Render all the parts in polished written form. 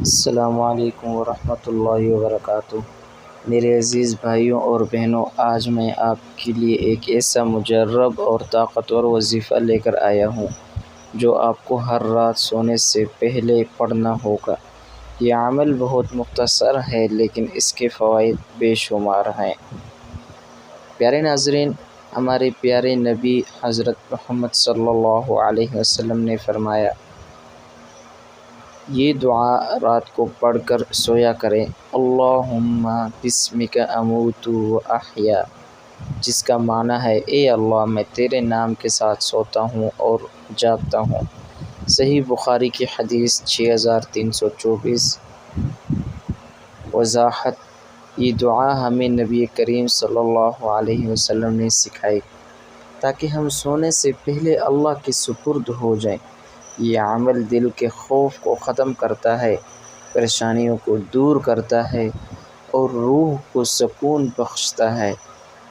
السلام علیکم ورحمۃ اللہ وبرکاتہ۔ میرے عزیز بھائیوں اور بہنوں، آج میں آپ کے لیے ایک ایسا مجرب اور طاقتور وظیفہ لے کر آیا ہوں جو آپ کو ہر رات سونے سے پہلے پڑھنا ہوگا۔ یہ عمل بہت مختصر ہے لیکن اس کے فوائد بے شمار ہیں۔ پیارے ناظرین، ہمارے پیارے نبی حضرت محمد صلی اللہ علیہ وسلم نے فرمایا، یہ دعا رات کو پڑھ کر سویا کریں، اللہم بسمک اموت و احیا، جس کا معنی ہے اے اللہ میں تیرے نام کے ساتھ سوتا ہوں اور جاگتا ہوں۔ صحیح بخاری کی حدیث 6324۔ وضاحت: یہ دعا ہمیں نبی کریم صلی اللہ علیہ وسلم نے سکھائی تاکہ ہم سونے سے پہلے اللہ کے سپرد ہو جائیں۔ یہ عمل دل کے خوف کو ختم کرتا ہے، پریشانیوں کو دور کرتا ہے اور روح کو سکون بخشتا ہے۔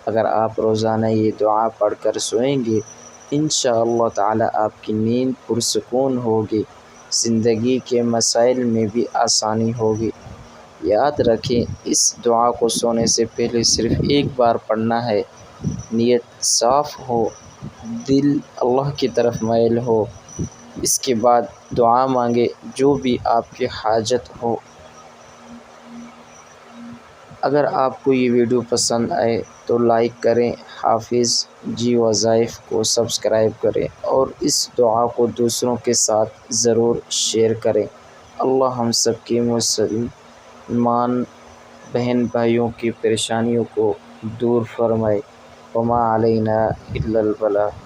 اگر آپ روزانہ یہ دعا پڑھ کر سوئیں گے، انشاءاللہ تعالی آپ کی نیند پرسکون ہوگی، زندگی کے مسائل میں بھی آسانی ہوگی۔ یاد رکھیں، اس دعا کو سونے سے پہلے صرف ایک بار پڑھنا ہے۔ نیت صاف ہو، دل اللہ کی طرف مائل ہو، اس کے بعد دعا مانگیں جو بھی آپ کی حاجت ہو۔ اگر آپ کو یہ ویڈیو پسند آئے تو لائک کریں، حافظ جی وظائف کو سبسکرائب کریں اور اس دعا کو دوسروں کے ساتھ ضرور شیئر کریں۔ اللہ ہم سب کے مسلمان بہن بھائیوں کی پریشانیوں کو دور فرمائے۔ وما علینا الا البلاغ۔